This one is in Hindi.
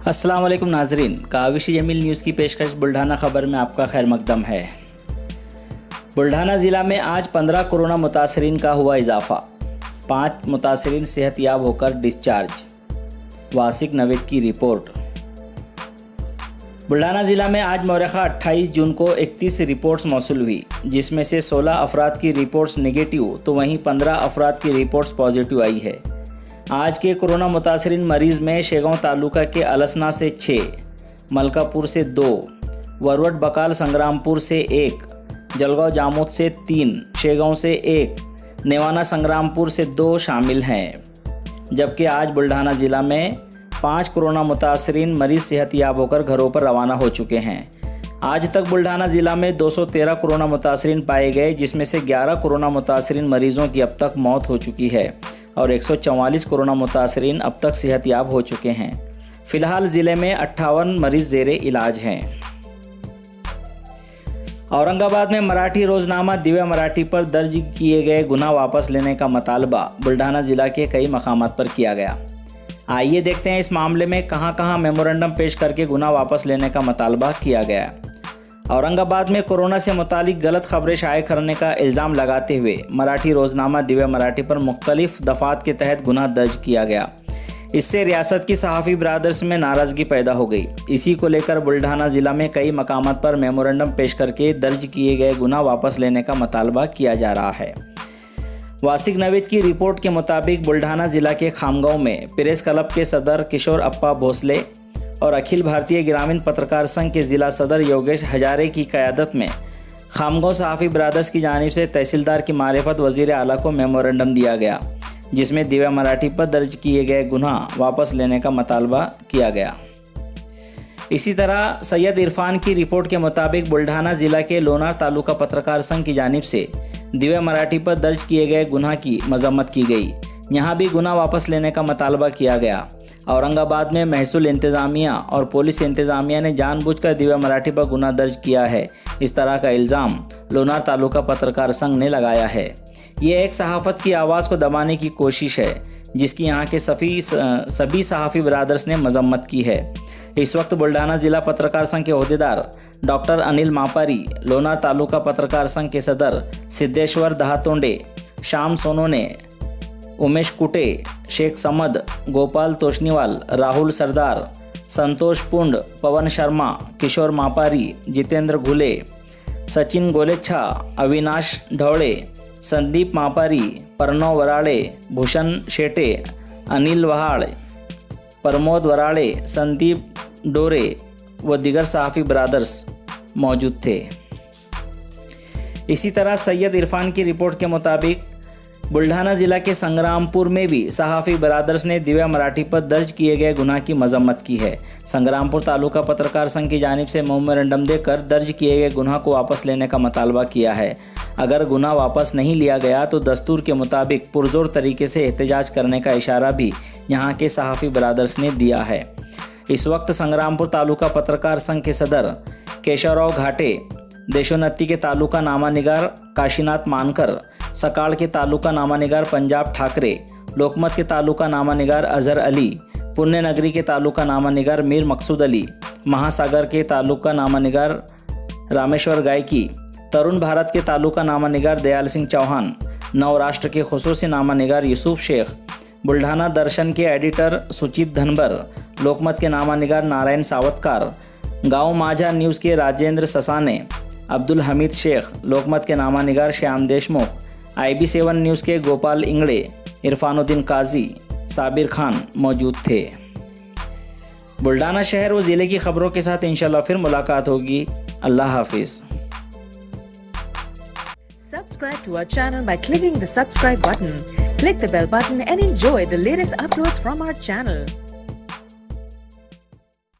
अस्सलाम वालेकुम नाजरीन, काविश जमील न्यूज़ की पेशकश बुल्ढाना खबर में आपका खैर मकदम है। बुल्ढाना ज़िला में आज 15 कोरोना मुतासरीन का हुआ इजाफा। 5 मुतासरीन सेहतयाब होकर डिस्चार्ज। वासिक नवीद की रिपोर्ट। बुल्ढाना ज़िला में आज मौरखा 28 जून को 31 रिपोर्ट्स मौसूल हुई, जिसमें से 16 अफराद की रिपोर्ट्स नेगेटिव तो वहीं 15 अफराद की रिपोर्ट्स पॉजिटिव आई है। आज के कोरोना मुतासरीन मरीज़ में शेगांव तालुका के अलसना से 6, मलकापुर से 2, वरवट बकाल संग्रामपुर से 1, जलगांव जामोद से 3, शेगांव से 1, नेवाना संग्रामपुर से 2 शामिल हैं। जबकि आज बुल्ढाना ज़िला में 5 कोरोना मुतासरीन मरीज़ सेहतयाब होकर घरों पर रवाना हो चुके हैं। आज तक बुल्ढाना ज़िला में 213 कोरोना मुतासरीन पाए गए, जिसमें से 11 कोरोना मुतासरीन मरीज़ों की अब तक मौत हो चुकी है और 144 कोरोना मुतासरीन अब तक सेहतयाब हो चुके हैं। फ़िलहाल ज़िले में 58 मरीज़ ज़ेरे इलाज हैं। औरंगाबाद में मराठी रोज़नामा दिव्य मराठी पर दर्ज किए गए गुनाह वापस लेने का मुतालबा बुल्ढाना ज़िला के कई मकामात पर किया गया। आइए देखते हैं इस मामले में कहां मेमोरेंडम पेश करके गुनाह वापस लेने का मुतालबा किया गया। औरंगाबाद में कोरोना से मुतालिक गलत खबरें शाये करने का इल्ज़ाम लगाते हुए मराठी रोज़नामा दिव्य मराठी पर मुख्तलिफ दफ़ात के तहत गुनाह दर्ज किया गया। इससे रियासत की सहाफ़ी ब्रादर्स में नाराज़गी पैदा हो गई। इसी को लेकर बुल्ढाना ज़िला में कई मकामात पर मेमोरेंडम पेश करके दर्ज किए गए गुनाह वापस लेने का मुतालबा किया जा रहा है। वासिक नवीद की रिपोर्ट के मुताबिक बुल्ढाना ज़िला के खामगांव में प्रेस क्लब के सदर किशोर अप्पा भोसले और अखिल भारतीय ग्रामीण पत्रकार संघ के ज़िला सदर योगेश हजारे की क़यादत में खामगांव सहाफ़ी ब्रादर्स की जानिब से तहसीलदार की मारिफत वज़ीर आला को मेमोरेंडम दिया गया, जिसमें दिव्य मराठी पर दर्ज किए गए गुनाह वापस लेने का मुतालबा किया गया। इसी तरह सैयद इरफान की रिपोर्ट के मुताबिक बुल्ढाना ज़िला के लोनार तालुका पत्रकार संघ की जानिब से दिव्य मराठी पर दर्ज किए गए गुनाह की मजम्मत की गई। यहाँ भी गुनाह वापस लेने का मुतालबा किया गया। औरंगाबाद में महसूल इंतज़ामिया और पुलिस इंतज़ामिया ने जानबूझकर दिव्य मराठी पर गुनाह दर्ज किया है, इस तरह का इल्ज़ाम लोनार तालुका पत्रकार संघ ने लगाया है। ये एक सहाफ़त की आवाज़ को दबाने की कोशिश है, जिसकी यहाँ के सभी सहाफ़ी ब्रादर्स ने मजम्मत की है। इस वक्त बुल्ढाना ज़िला पत्रकार संघ के अहदेदार डॉक्टर अनिल मापारी, लोनार तालुका पत्रकार संघ के सदर सिद्धेश्वर दहातोंडे, श्याम सोनोने, उमेश कुटे, शेख समद, गोपाल तोशनीवाल, राहुल सरदार, संतोष पुंड, पवन शर्मा, किशोर मापारी, जितेंद्र घुले, सचिन गोलेच्छा, अविनाश ढवळे, संदीप मापारी, प्रणव वराळे, भूषण शेटे, अनिल वहाड़, प्रमोद वराळे, संदीप डोरे व दीगर सहाफ़ी ब्रादर्स मौजूद थे। इसी तरह सैयद इरफान की रिपोर्ट के मुताबिक बुल्ढाना ज़िला के संग्रामपुर में भी सहाफ़ी ब्रादर्स ने दिव्य मराठी पर दर्ज किए गए गुनाह की मजम्मत की है। संग्रामपुर तालुका पत्रकार संघ की जानिब से मेमोरेंडम देकर दर्ज किए गए गुनाह को वापस लेने का मुतालबा किया है। अगर गुनाह वापस नहीं लिया गया तो दस्तूर के मुताबिक पुरजोर तरीके से एहतजाज करने का इशारा भी यहाँ के सहाफ़ी ब्रादर्स ने दिया है। इस वक्त संग्रामपुर तालुका पत्रकार संघ के सदर केशवराव घाटे, देशोन्नति के तालुका नामानिगार काशीनाथ मानकर, सकाळ के तालुका नामानिगार पंजाब ठाकरे, लोकमत के तालुका नामानिगार अजहर अली, पुण्यनगरी के तालुका नामानिगार मीर मकसूद अली, महासागर के तालुका नामानिगार रामेश्वर गायकी, तरुण भारत के तालुका नामानिगार दयाल सिंह चौहान, नवराष्ट्र के खुसूसी नामानिगार यूसुफ शेख, बुल्ढाना दर्शन के एडिटर सुचित धनबर, लोकमत के नामानिगार नारायण सावतकार, गाँव माझा न्यूज़ के राजेंद्र ससाने, अब्दुल हमीद शेख, लोकमत के नामानिगार श्याम देशमुख, IB7 न्यूज़ के गोपाल इंगड़े, इरफानुद्दीन काजी, साबिर खान मौजूद थे। बुल्ढाना शहर व ज़िले की खबरों के साथ इंशाल्लाह फिर मुलाकात होगी। अल्लाह हाफिज़। Subscribe to our channel by clicking the subscribe button. Click the bell button and enjoy the latest uploads from our channel.